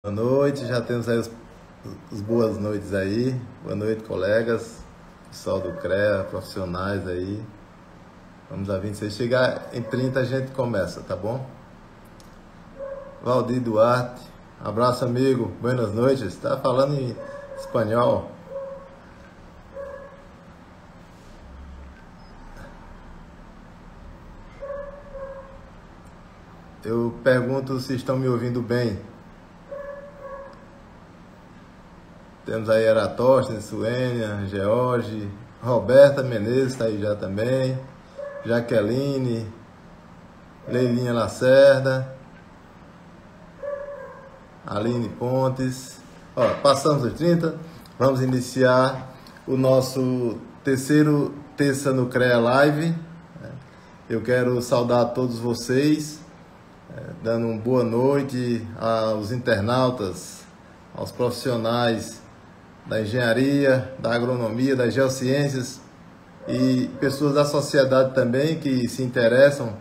Boa noite, já temos aí os boas noites aí. Boa noite, colegas, pessoal do CREA, profissionais aí. Vamos a 26. Chegar em 30 a gente começa, tá bom? Valdir Duarte, abraço amigo, buenas noites. Tá falando em espanhol? Eu pergunto se estão me ouvindo bem. Temos aí Eratóstenes, Suênia, George, Roberta Menezes está aí já também, Jaqueline, Leilinha Lacerda, Aline Pontes. Ó, passamos os 30, vamos iniciar o nosso terceiro Terça no CREA Live. Eu quero saudar a todos vocês, dando uma boa noite aos internautas, aos profissionais da engenharia, da agronomia, das geociências e pessoas da sociedade também que se interessam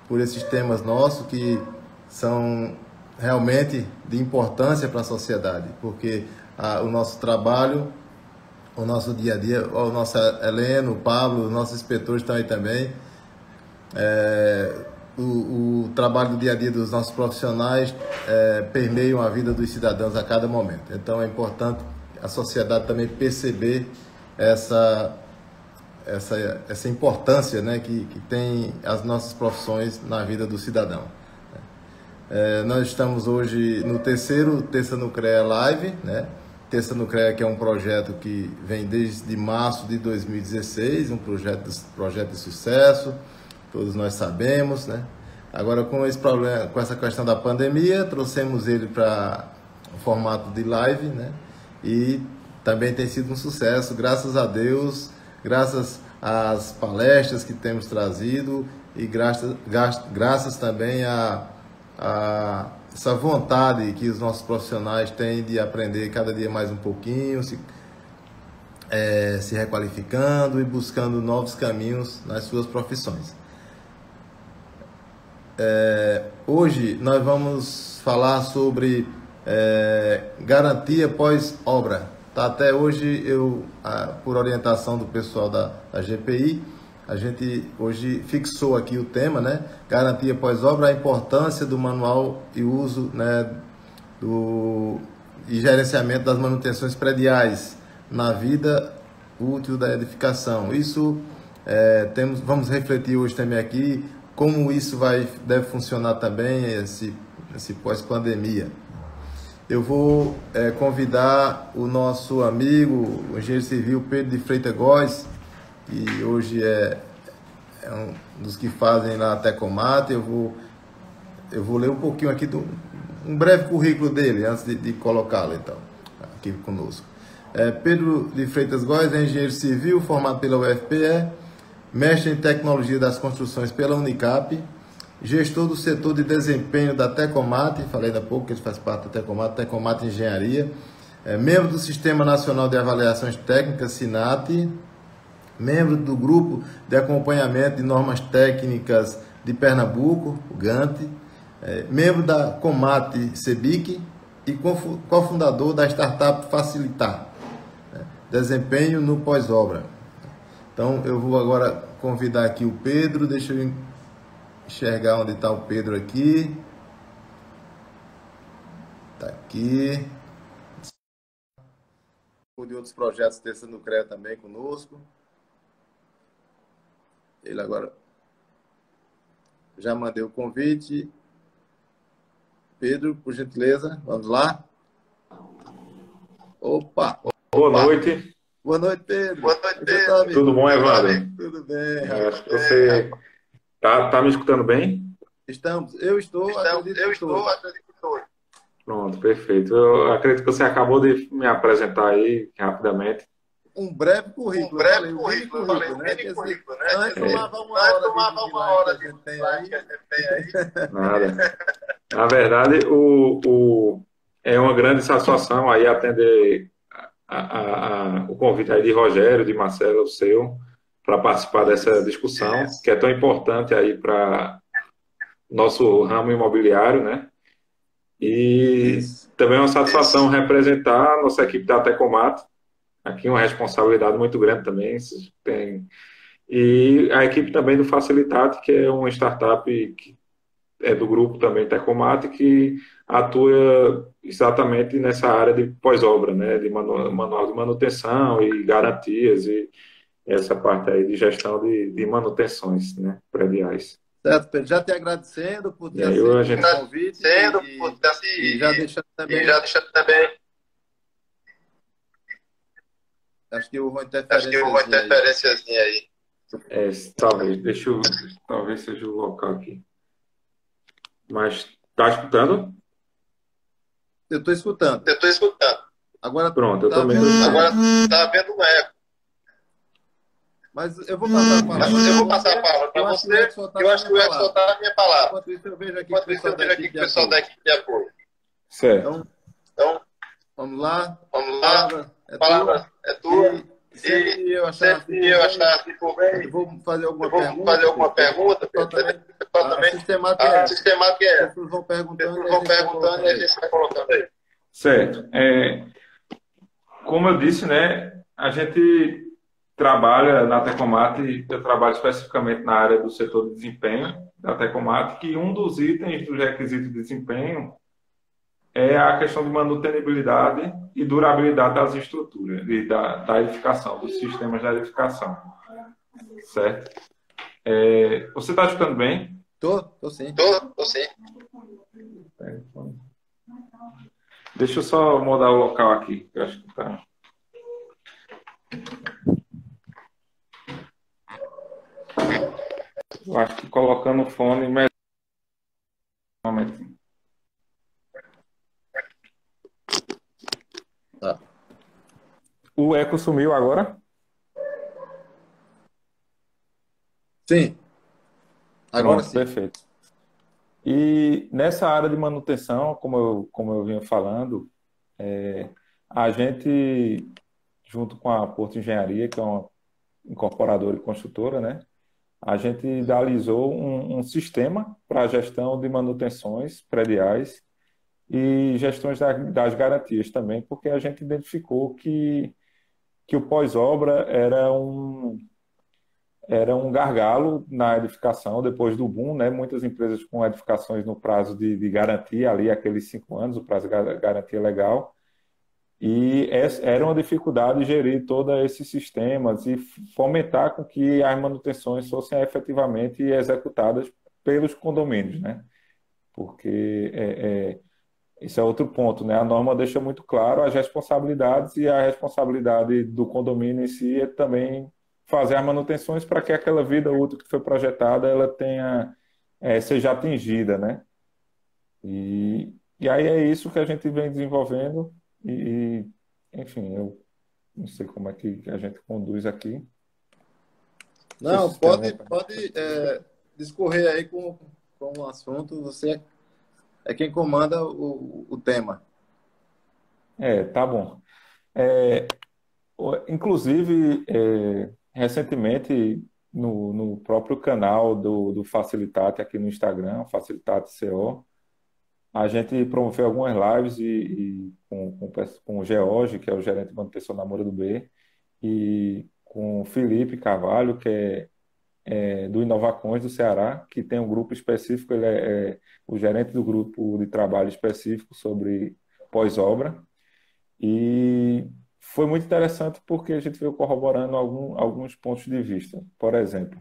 por esses temas nossos que são realmente de importância para a sociedade, porque o nosso trabalho, o nosso dia a dia, o nosso Heleno, o Pablo, os nossos inspetores estão aí também, o trabalho do dia a dia dos nossos profissionais permeiam a vida dos cidadãos a cada momento. Então é importante a sociedade também perceber essa importância, né, que tem as nossas profissões na vida do cidadão. Nós estamos hoje no terceiro Terça no CREA Live, né? Terça no CREA, que é um projeto que vem desde março de 2016, um projeto de sucesso, todos nós sabemos, né? Agora, com esse problema, com essa questão da pandemia, trouxemos ele para o formato de live, né? E também tem sido um sucesso, graças a Deus, graças às palestras que temos trazido e graças também a essa vontade que os nossos profissionais têm de aprender cada dia mais um pouquinho, se requalificando e buscando novos caminhos nas suas profissões. Hoje nós vamos falar sobre garantia pós-obra. Tá? Até hoje, por orientação do pessoal da GPI, a gente hoje fixou aqui o tema, né? Garantia pós-obra, a importância do manual e uso, né, e gerenciamento das manutenções prediais na vida útil da edificação. Isso vamos refletir hoje também aqui como isso deve funcionar também esse pós-pandemia. Eu vou convidar o nosso amigo, o engenheiro civil Pedro de Freitas Góes, que hoje é um dos que fazem lá a Tecomate. Eu vou ler um pouquinho aqui, um breve currículo dele, antes de colocá-lo, então, aqui conosco. Pedro de Freitas Góes é engenheiro civil, formado pela UFPE, mestre em tecnologia das construções pela Unicap, gestor do setor de desempenho da Tecomate, falei há pouco que ele faz parte da Tecomate Engenharia, membro do Sistema Nacional de Avaliações Técnicas, SINAT, membro do Grupo de Acompanhamento de Normas Técnicas de Pernambuco, o GANT, membro da Comate Cebic e cofundador da startup Facilitar, desempenho no pós-obra. Então, eu vou agora convidar aqui o Pedro, deixa eu enxergar onde está o Pedro aqui. Está aqui. De outros projetos Terça no CREA também conosco. Ele agora já mandei o convite. Pedro, por gentileza, vamos lá. Opa! Boa noite. Boa noite, Pedro. Boa noite, Pedro. Tudo bom, Evandro? Tudo bem. Acho que você tá me escutando bem? Estamos. Eu estou, acredito que estou. Pronto, perfeito. Eu acredito que você acabou de me apresentar aí rapidamente. Um breve currículo. Falei, né? Nós tomava uma hora de slide que a gente tem aí. Nada. Na verdade, é uma grande satisfação aí atender o convite aí de Rogério, de Marcelo, o seu, para participar dessa discussão, que é tão importante aí para nosso ramo imobiliário, né? E Isso. também é uma satisfação representar a nossa equipe da Tecomat. Aqui uma responsabilidade muito grande também. Tem... E a equipe também do Facilitate, que é uma startup que é do grupo também Tecomat, que atua exatamente nessa área de pós-obra, né? De manual de manutenção e garantias e essa parte aí de gestão de manutenções, né? Prediais. Certo, Pedro. Já te agradecendo por E ter aí aceito a o gente... convite e já deixando também, acho que houve uma interferênciazinha aí. É, talvez seja o local aqui. Mas tá escutando? Eu estou escutando. Agora Pronto, eu está também havendo estou um escutando. eco. Mas eu vou passar a palavra para você. Eu acho que o Edson está na minha palavra. Enquanto isso, eu vejo aqui que o pessoal da equipe de apoio. Certo. Então, vamos lá. A palavra é tua. E sempre eu achar assim por bem, eu vou fazer alguma pergunta, Pedro. Só também, a sistemática é essa. As pessoas vão perguntando e a gente vai colocando aí. Certo. Como eu disse, né, a gente trabalha na Tecomat, eu trabalho especificamente na área do setor de desempenho da Tecomat, que um dos itens dos requisitos de desempenho é a questão de manutenibilidade e durabilidade das estruturas e da edificação, dos sistemas de edificação. Certo? Você está escutando bem? Tô sim. Deixa eu só mudar o local aqui, que eu acho que tá. Eu acho que colocando o fone melhor. Um momentinho. Tá. O eco sumiu agora? Sim. Agora Pronto, sim. perfeito. E nessa área de manutenção, como eu vinha falando, a gente, junto com a Porto Engenharia, que é uma incorporadora e construtora, né? A gente idealizou um sistema para a gestão de manutenções prediais e gestões das garantias também, porque a gente identificou que o pós-obra era um gargalo na edificação depois do boom, né? Muitas empresas com edificações no prazo de garantia, ali aqueles 5 anos, o prazo de garantia legal, e era uma dificuldade gerir todos esses sistemas e fomentar com que as manutenções fossem efetivamente executadas pelos condomínios, né? Porque esse é outro ponto, né? A norma deixa muito claro as responsabilidades e a responsabilidade do condomínio em si é também fazer as manutenções para que aquela vida útil que foi projetada ela seja atingida, né? E aí é isso que a gente vem desenvolvendo enfim, eu não sei como é que a gente conduz aqui. Não sei Não, se tem alguma pode discorrer aí com o assunto. Você é quem comanda o tema. Tá bom. É, Inclusive, recentemente, no próprio canal do Facilitate aqui no Instagram, Facilitate CO, a gente promoveu algumas lives com o George, que é o gerente de manutenção da Moura do B, e com o Felipe Carvalho, que é do Inovacões do Ceará, que tem um grupo específico, ele é o gerente do grupo de trabalho específico sobre pós-obra. E foi muito interessante porque a gente veio corroborando alguns pontos de vista. Por exemplo,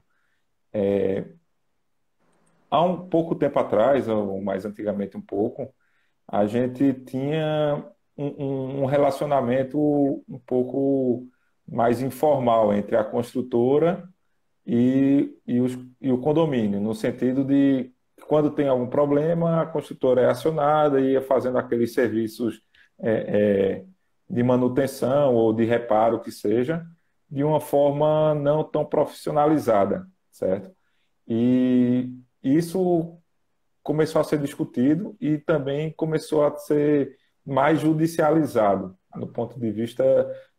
há um pouco tempo atrás, ou mais antigamente um pouco, a gente tinha um relacionamento um pouco mais informal entre a construtora e o condomínio, no sentido de que quando tem algum problema, a construtora é acionada e ia fazendo aqueles serviços de manutenção ou de reparo que seja, de uma forma não tão profissionalizada, certo? E isso começou a ser discutido e também começou a ser mais judicializado no ponto de vista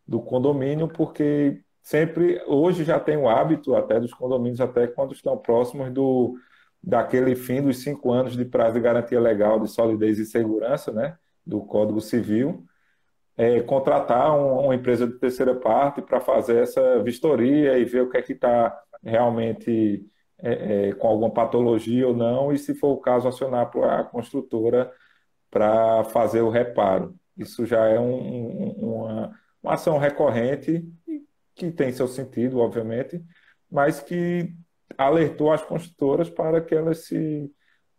do condomínio, porque sempre, hoje já tem o hábito até dos condomínios, até quando estão próximos daquele fim dos 5 anos de prazo de garantia legal de solidez e segurança, né, do Código Civil, contratar uma empresa de terceira parte para fazer essa vistoria e ver o que é que está realmente com alguma patologia ou não, e se for o caso, acionar a construtora para fazer o reparo. Isso já é uma ação recorrente, que tem seu sentido, obviamente, mas que alertou as construtoras para que elas se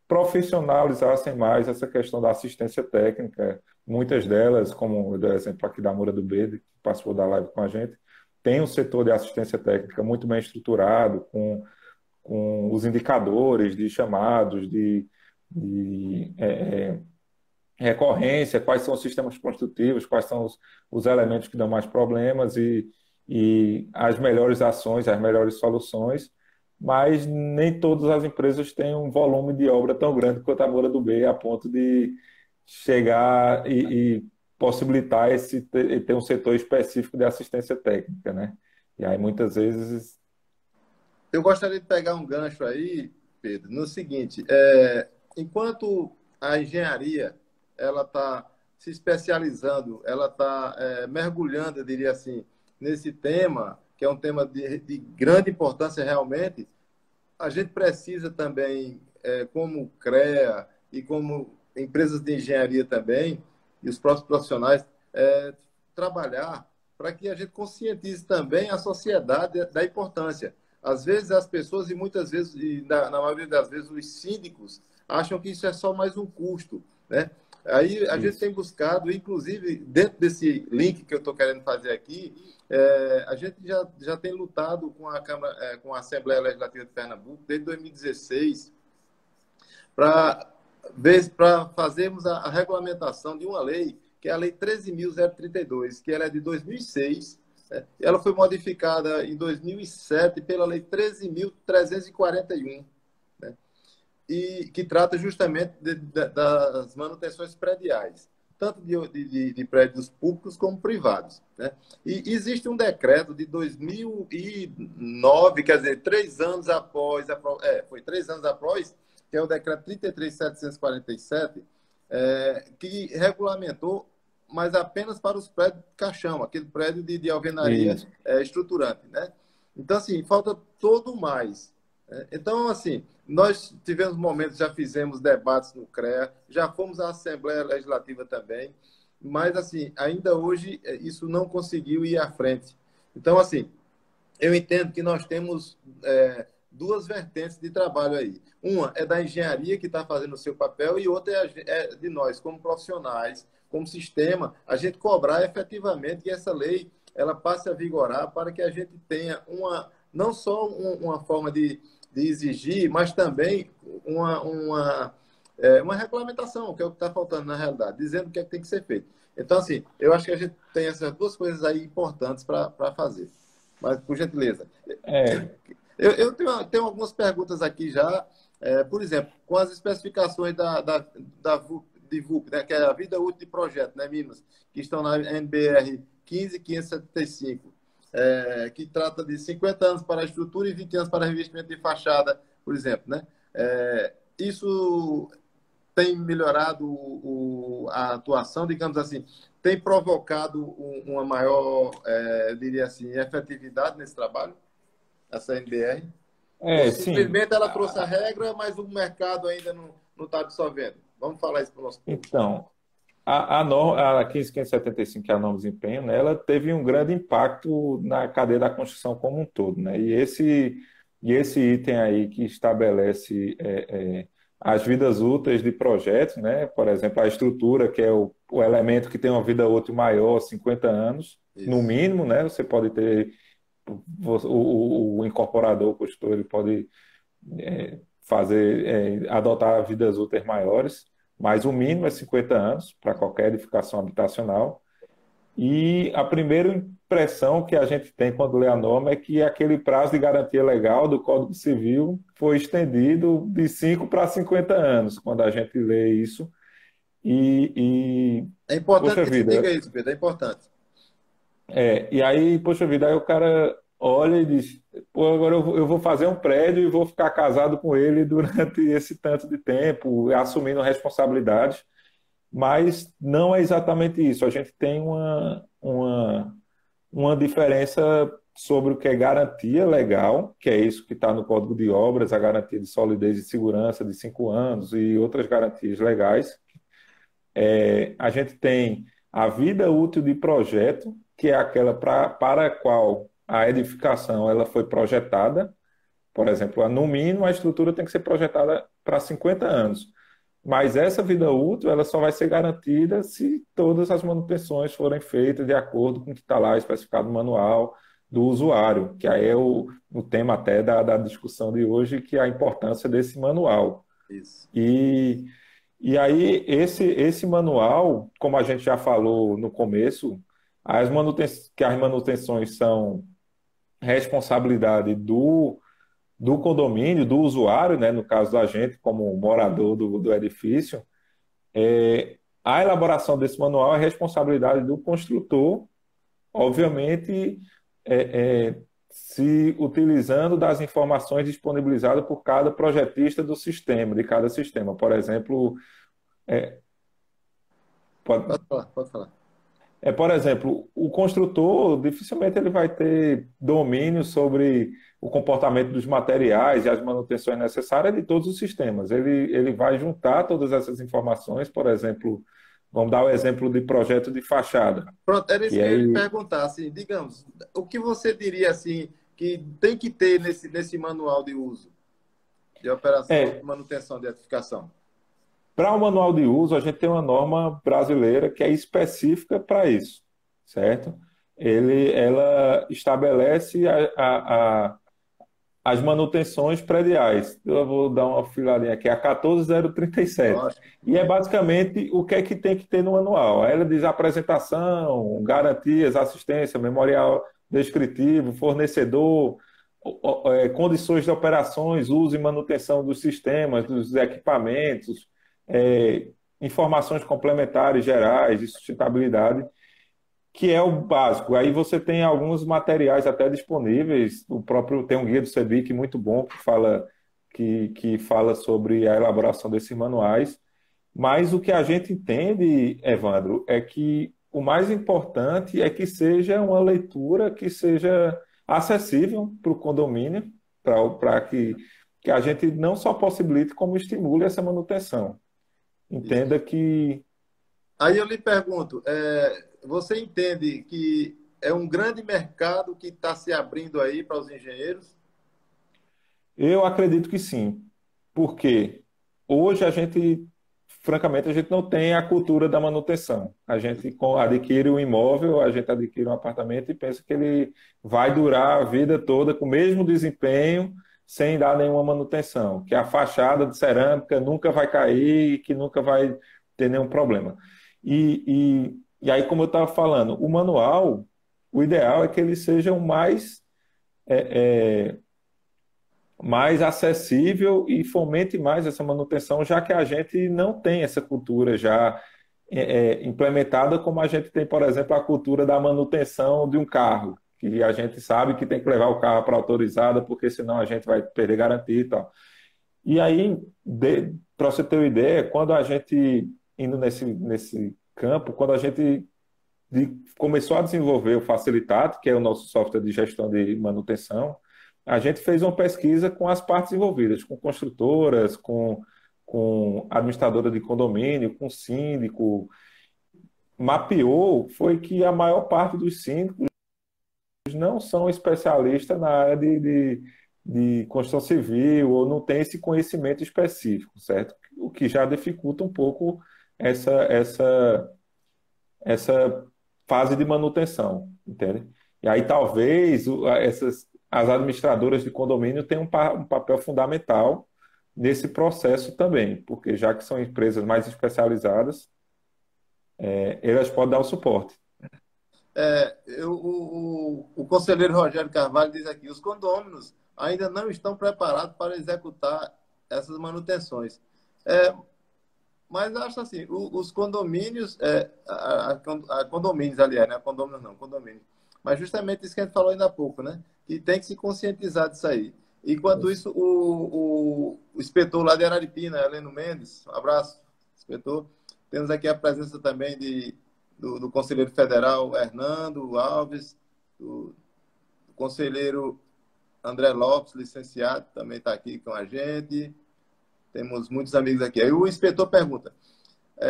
profissionalizassem mais essa questão da assistência técnica. Muitas delas, como o exemplo aqui da Moura do Bede, que participou da live com a gente, tem um setor de assistência técnica muito bem estruturado, com os indicadores de chamados, de recorrência, quais são os sistemas construtivos, quais são os elementos que dão mais problemas e as melhores ações, as melhores soluções, mas nem todas as empresas têm um volume de obra tão grande quanto a Moura do B, a ponto de chegar e possibilitar ter um setor específico de assistência técnica, né? E aí muitas vezes. Eu gostaria de pegar um gancho aí, Pedro, no seguinte: enquanto a engenharia ela está se especializando, ela está mergulhando, eu diria assim, nesse tema, que é um tema de grande importância realmente, a gente precisa também, como CREA e como empresas de engenharia também, e os próprios profissionais, trabalhar para que a gente conscientize também a sociedade da importância. Às vezes as pessoas, e muitas vezes, e na maioria das vezes, os síndicos acham que isso é só mais um custo, né? Aí a gente tem buscado, inclusive, dentro desse link que eu estou querendo fazer aqui, a gente já tem lutado com a Câmara, com a Assembleia Legislativa de Pernambuco desde 2016 para fazermos a regulamentação de uma lei, que é a Lei 13.032, que ela é de 2006, né? Ela foi modificada em 2007 pela Lei 13.341, né? E que trata justamente das manutenções prediais, tanto de prédios públicos como privados, né? E existe um decreto de 2009, quer dizer, 3 anos após, foi 3 anos após, que é o decreto 33.747, que regulamentou, mas apenas para os prédios de caixão, aquele prédio de alvenaria estruturante, né? Então, assim, falta todo mais. Então, assim, nós tivemos momentos, já fizemos debates no CREA, já fomos à Assembleia Legislativa também, mas, assim, ainda hoje isso não conseguiu ir à frente. Então, assim, eu entendo que nós temos duas vertentes de trabalho aí. Uma é da engenharia, que está fazendo o seu papel, e outra é de nós, como profissionais, como sistema, a gente cobrar efetivamente que essa lei ela passe a vigorar para que a gente tenha não só uma forma de exigir, mas também uma regulamentação, que é o que está faltando na realidade, dizendo o que é que tem que ser feito. Então, assim, eu acho que a gente tem essas duas coisas aí importantes para fazer. Mas, por gentileza. Eu tenho algumas perguntas aqui já. Por exemplo, com as especificações de VUP, né, que é a vida útil de projeto, né, Minas, que estão na NBR 15575, que trata de 50 anos para a estrutura e 20 anos para revestimento de fachada, por exemplo, né? Isso tem melhorado a atuação, digamos assim, tem provocado uma maior, diria assim, efetividade nesse trabalho, essa NBR? Ou simplesmente Sim. ela trouxe a regra, mas o mercado ainda não está absorvendo? Vamos falar isso para o nosso povo. Então, a 15575, que é a norma de desempenho, né, ela teve um grande impacto na cadeia da construção como um todo, né? E esse item aí que estabelece as vidas úteis de projetos, né? Por exemplo, a estrutura, que é o elemento que tem uma vida útil maior, 50 anos, no Isso. mínimo, né? Você pode ter o incorporador, o construtor, ele pode adotar vidas úteis maiores, mas o mínimo é 50 anos para qualquer edificação habitacional. E a primeira impressão que a gente tem quando lê a norma é que aquele prazo de garantia legal do Código Civil foi estendido de 5 para 50 anos, quando a gente lê isso. É importante Poxa que se vida, diga isso, Pedro, é importante. e aí, poxa vida, aí o cara olha e diz: pô, agora eu vou fazer um prédio e vou ficar casado com ele durante esse tanto de tempo, assumindo responsabilidades. Mas não é exatamente isso. A gente tem uma diferença sobre o que é garantia legal, que é isso que está no Código de Obras, a garantia de solidez e segurança de 5 anos e outras garantias legais. A gente tem a vida útil de projeto, que é aquela para a qual a edificação ela foi projetada. Por exemplo, no mínimo a estrutura tem que ser projetada para 50 anos. Mas essa vida útil ela só vai ser garantida se todas as manutenções forem feitas de acordo com o que está lá especificado no manual do usuário, que aí é o tema até da discussão de hoje, que é a importância desse manual. Isso. E aí, esse manual, como a gente já falou no começo, que as manutenções são responsabilidade do condomínio, do usuário, né, no caso da gente, como morador do edifício, a elaboração desse manual é responsabilidade do construtor, obviamente, se utilizando das informações disponibilizadas por cada projetista do sistema, de cada sistema. Por exemplo, é, pode, Pode falar, pode falar. por exemplo, o construtor dificilmente ele vai ter domínio sobre o comportamento dos materiais e as manutenções necessárias de todos os sistemas. Ele vai juntar todas essas informações, por exemplo, vamos dar o exemplo de projeto de fachada, Pronto, era isso que que eu ia lhe aí perguntar, assim, digamos, o que você diria, assim, que tem que ter nesse manual de uso, de operação, de é manutenção de edificação? para o manual de uso, a gente tem uma norma brasileira que é específica para isso, certo? Ela estabelece as manutenções prediais. Eu vou dar uma filadinha aqui, a 14037. Lógico. E é basicamente o que é que tem que ter no manual. Aí ela diz apresentação, garantias, assistência, memorial descritivo, fornecedor, condições de operações, uso e manutenção dos sistemas, dos equipamentos, é, informações complementares gerais de sustentabilidade, que é o básico. Aí você tem alguns materiais até disponíveis, o próprio tem um guia do CEBIC muito bom que fala sobre a elaboração desses manuais, mas o que a gente entende, Evandro, é que o mais importante é que seja uma leitura que seja acessível para o condomínio, para que a gente não só possibilite, como estimule essa manutenção. Isso. Entenda que Aí eu lhe pergunto, você entende que é um grande mercado que está se abrindo aí para os engenheiros? eu acredito que sim, porque hoje a gente, francamente, a gente não tem a cultura da manutenção. A gente adquire um imóvel, a gente adquire um apartamento e pensa que ele vai durar a vida toda com o mesmo desempenho, sem dar nenhuma manutenção, que a fachada de cerâmica nunca vai cair e que nunca vai ter nenhum problema. E aí, como eu estava falando, o manual, o ideal é que ele seja o mais acessível e fomente mais essa manutenção, já que a gente não tem essa cultura já implementada como a gente tem, por exemplo, a cultura da manutenção de um carro, que a gente sabe que tem que levar o carro para autorizada, porque senão a gente vai perder garantia e tal. E aí, para você ter uma ideia, quando a gente, indo nesse campo, quando a gente começou a desenvolver o Facilitato, que é o nosso software de gestão de manutenção, a gente fez uma pesquisa com as partes envolvidas, com construtoras, com administradora de condomínio, com síndico. Mapeou foi que a maior parte dos síndicos não são especialistas na área de construção civil ou não tem esse conhecimento específico, certo? O que já dificulta um pouco essa fase de manutenção, entende? E aí talvez as administradoras de condomínio tenham um papel fundamental nesse processo também, porque já que são empresas mais especializadas, elas podem dar o suporte. O conselheiro Rogério Carvalho diz aqui, os condôminos ainda não estão preparados para executar essas manutenções. Mas acho assim, os condomínios, condomínios, aliás, né? Condomínios não, condomínios. Mas justamente isso que a gente falou ainda há pouco, né? Que tem que se conscientizar disso aí. Enquanto isso, o inspetor lá de Araripina, Heleno Mendes, um abraço, inspetor. Temos aqui a presença também do conselheiro federal Hernando Alves, do conselheiro André Lopes, licenciado, também está aqui com a gente. Temos muitos amigos aqui. Aí o inspetor pergunta,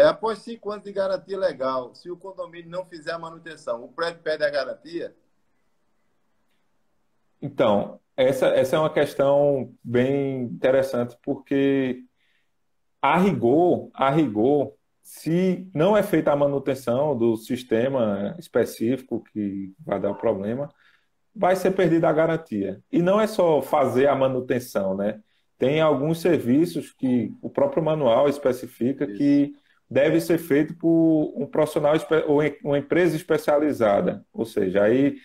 após 5 anos de garantia legal, se o condomínio não fizer a manutenção, o prédio perde a garantia? Então, essa é uma questão bem interessante, porque a rigor, se não é feita a manutenção do sistema específico que vai dar o problema, vai ser perdida a garantia. E não é só fazer a manutenção, né? Tem alguns serviços que o próprio manual especifica que deve ser feito por um profissional ou uma empresa especializada. Ou seja, aí,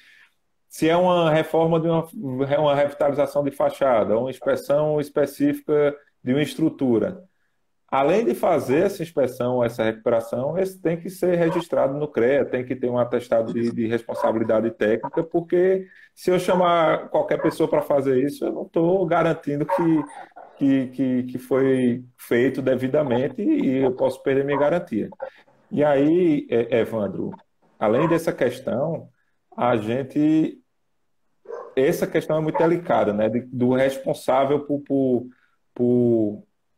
se é uma reforma de uma revitalização de fachada, uma inspeção específica de uma estrutura, além de fazer essa inspeção, essa recuperação, esse tem que ser registrado no CREA, tem que ter um atestado de responsabilidade técnica, porque se eu chamar qualquer pessoa para fazer isso, eu não estou garantindo que foi feito devidamente e eu posso perder minha garantia. E aí, Evandro, além dessa questão, essa questão é muito delicada, né? Do responsável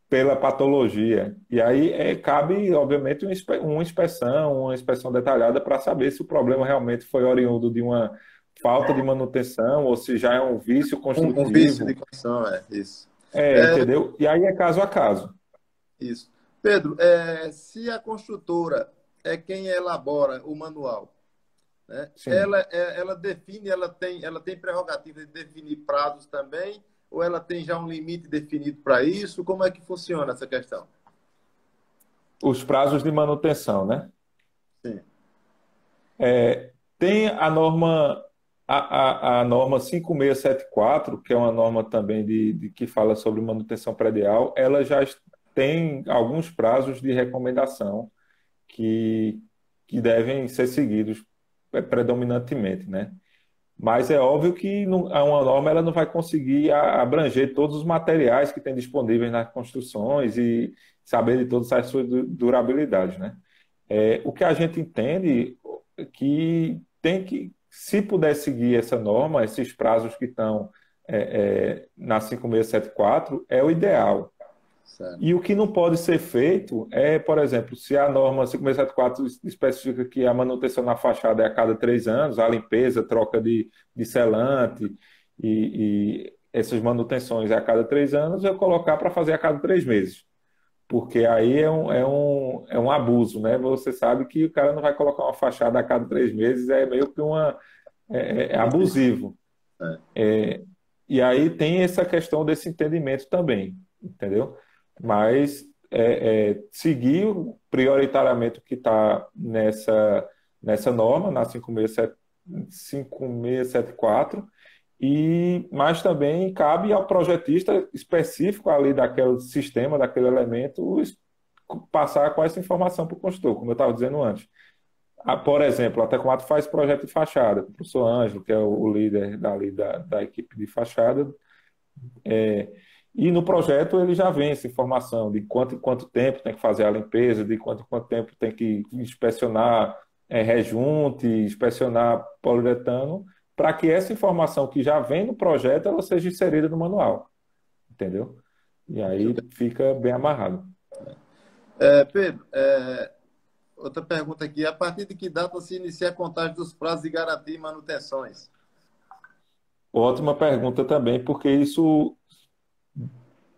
pela patologia. E aí cabe, obviamente, uma inspeção detalhada para saber se o problema realmente foi oriundo de uma falta de manutenção ou se já é um vício construtivo. Um vício de construção, isso. Entendeu? E aí é caso a caso. Isso. Pedro, se a construtora é quem elabora o manual, né? Ela define, ela tem prerrogativa de definir prazos também, ou ela tem já um limite definido para isso? Como é que funciona essa questão? Os prazos de manutenção, né? Sim. Tem a norma, a norma 5674, que é uma norma também que fala sobre manutenção predial, ela já tem alguns prazos de recomendação que devem ser seguidos predominantemente, né? Mas é óbvio que uma norma ela não vai conseguir abranger todos os materiais que tem disponíveis nas construções e saber de todas as suas durabilidades, né? O que a gente entende é que tem que, se puder seguir essa norma, esses prazos que estão na 5674, é o ideal. Certo. E o que não pode ser feito por exemplo, se a norma 5674 especifica que a manutenção na fachada é a cada 3 anos, a limpeza, troca de selante e essas manutenções é a cada 3 anos, eu colocar para fazer a cada 3 meses. Porque aí é um abuso, né? Você sabe que o cara não vai colocar uma fachada a cada 3 meses, é meio que abusivo. E aí tem essa questão desse entendimento também, entendeu? Mas seguir prioritariamente o que está nessa norma, na 5674, mas também cabe ao projetista específico ali daquele sistema, daquele elemento, passar com essa informação para o construtor, como eu estava dizendo antes. Por exemplo, a Tecomato faz projeto de fachada, o professor Ângelo, que é o líder da equipe de fachada, e no projeto ele já vem essa informação de quanto tempo tem que fazer a limpeza, de quanto tempo tem que inspecionar rejunte, inspecionar poliuretano, para que essa informação que já vem no projeto ela seja inserida no manual. Entendeu? E aí fica bem amarrado. Pedro, outra pergunta aqui. A partir de que data se inicia a contagem dos prazos de garantia e manutenções? Ótima pergunta também, porque isso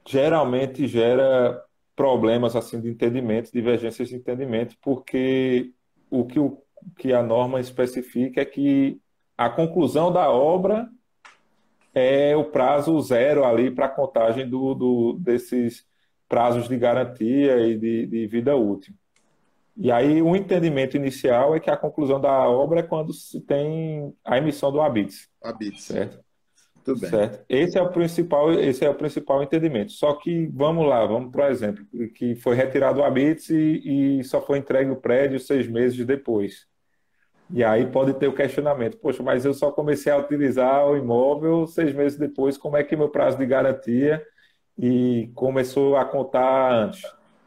geralmente gera problemas assim de entendimento, divergências de entendimento, porque o que a norma especifica é que a conclusão da obra é o prazo zero ali para a contagem desses prazos de garantia e de vida útil. E aí o entendimento inicial é que a conclusão da obra é quando se tem a emissão do habeas. Certo? Tudo bem. Certo. Esse é o principal entendimento. Só que, vamos para o exemplo, que foi retirado o habeas e só foi entregue o prédio 6 meses depois. E aí pode ter o questionamento, poxa, mas eu só comecei a utilizar o imóvel 6 meses depois, como é que meu prazo de garantia e começou a contar antes,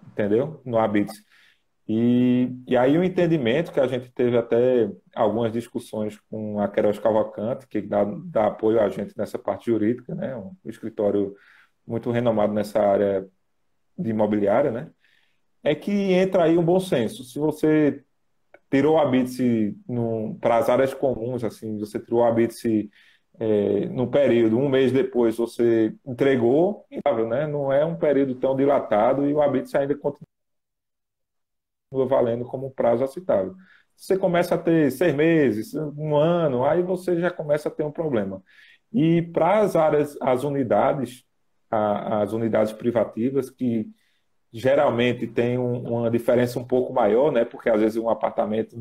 entendeu? No Habits. E aí o entendimento que a gente teve até algumas discussões com a Queiroz Cavalcante, que dá apoio a gente nessa parte jurídica, né? Um escritório muito renomado nessa área de imobiliária, né? É que entra aí um bom senso. Se você tirou o Habite para as áreas comuns, assim, você tirou o Habite no período, um mês depois você entregou, né? Não é um período tão dilatado e o Habite ainda continua valendo como um prazo aceitável. Você começa a ter 6 meses, um ano, aí você já começa a ter um problema. E para as áreas, as unidades privativas, que geralmente tem uma diferença um pouco maior, né? Porque às vezes um apartamento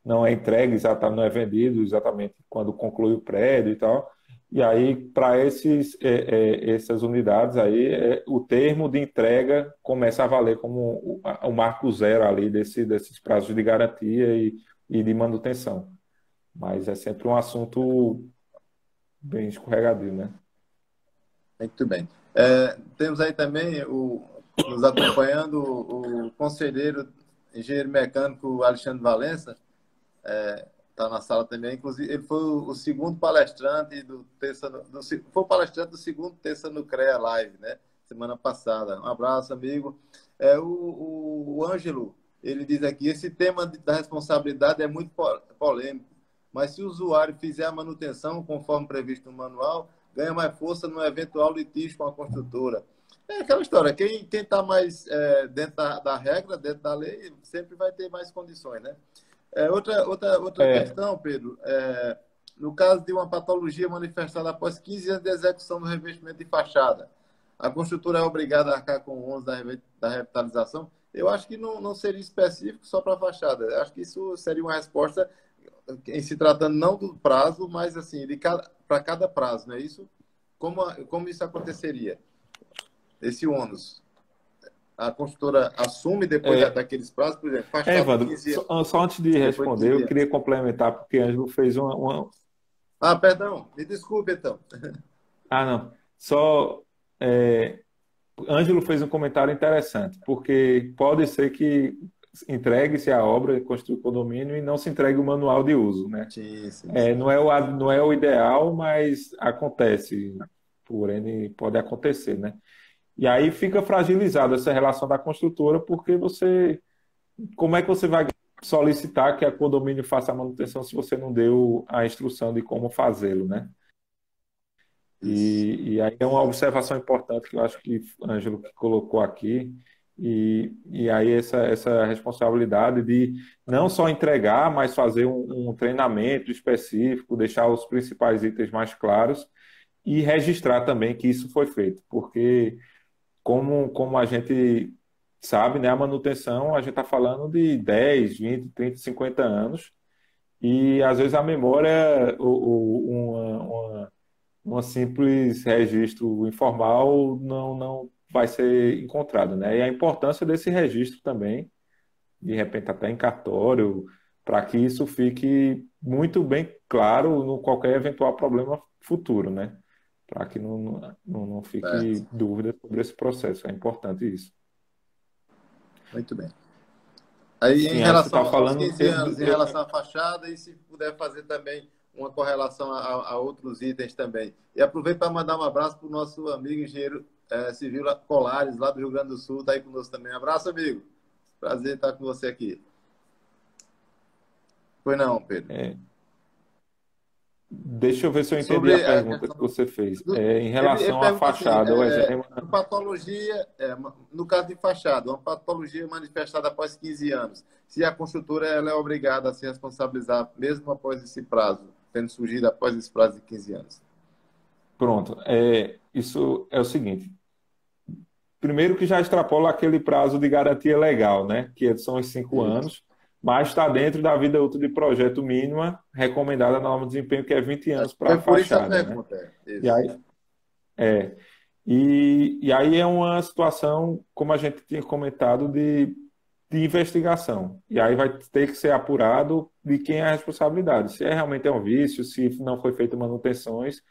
não é entregue exatamente, não é vendido exatamente quando conclui o prédio e tal. E aí, para essas unidades aí, o termo de entrega começa a valer como o marco zero ali desses prazos de garantia e de manutenção. Mas é sempre um assunto bem escorregadio, né? Muito bem. Temos aí também, nos acompanhando, o conselheiro, engenheiro mecânico Alexandre Valença, está na sala também. Inclusive, ele foi o segundo palestrante foi o palestrante do segundo Terça no CREA Live, né? Semana passada. Um abraço, amigo. O Ângelo, ele diz aqui, esse tema da responsabilidade é muito polêmico, mas se o usuário fizer a manutenção conforme previsto no manual, ganha mais força no eventual litígio com a construtora. É aquela história, quem está mais dentro da regra, dentro da lei, sempre vai ter mais condições, né? Outra questão, Pedro, no caso de uma patologia manifestada após 15 anos de execução do revestimento de fachada, a construtora é obrigada a arcar com o ônus da revitalização? Eu acho que não seria específico só para a fachada. Eu acho que isso seria uma resposta em se tratando não do prazo, mas assim, para cada prazo, não é isso? Como isso aconteceria? Esse ônus? A construtora assume depois daqueles prazos, por exemplo, fachada Evandro, 15 anos. só antes de responder, eu queria complementar, porque Ângelo fez Perdão, me desculpe então. Ah, não. Só. Ângelo fez um comentário interessante, porque pode ser que entregue-se a obra, construa o condomínio e não se entregue o manual de uso, né? Sim. Não é o ideal, mas acontece. Porém, pode acontecer, né? E aí fica fragilizada essa relação da construtora, porque como é que você vai solicitar que a condomínio faça a manutenção se você não deu a instrução de como fazê-lo, né? E aí é uma observação importante que eu acho que o Ângelo colocou aqui, e aí essa responsabilidade de não só entregar, mas fazer um treinamento específico, deixar os principais itens mais claros e registrar também que isso foi feito, porque como a gente sabe, né, a manutenção, a gente está falando de 10, 20, 30, 50 anos, e às vezes a memória, um simples registro informal não vai ser encontrado, né? E a importância desse registro também, de repente até em cartório, para que isso fique muito bem claro no qualquer eventual problema futuro, né? Para que não fique Certo. dúvida sobre esse processo. É importante isso. Muito bem. Aí, em Sim, aí você relação está aos falando. 15 anos, em relação à fachada, e se puder fazer também uma correlação a outros itens também. E aproveito para mandar um abraço para o nosso amigo engenheiro civil Colares, lá do Rio Grande do Sul, está aí conosco também. Abraço, amigo. Prazer estar com você aqui. Foi não, Pedro. Deixa eu ver se eu entendi a pergunta que você fez. Em relação à fachada, patologia, no caso de fachada, uma patologia manifestada após 15 anos, se a construtora ela é obrigada a se responsabilizar mesmo após esse prazo, tendo surgido após esse prazo de 15 anos. Pronto. Isso é o seguinte. Primeiro que já extrapola aquele prazo de garantia legal, né? Que são os 5 anos, mas está dentro da vida útil de projeto mínima recomendada na norma de desempenho, que é 20 anos para a Por isso a fachada, né? pergunta. E aí, e aí é uma situação, como a gente tinha comentado, de de investigação. E aí vai ter que ser apurado de quem é a responsabilidade. Se realmente é um vício, se não foi feita manutenções.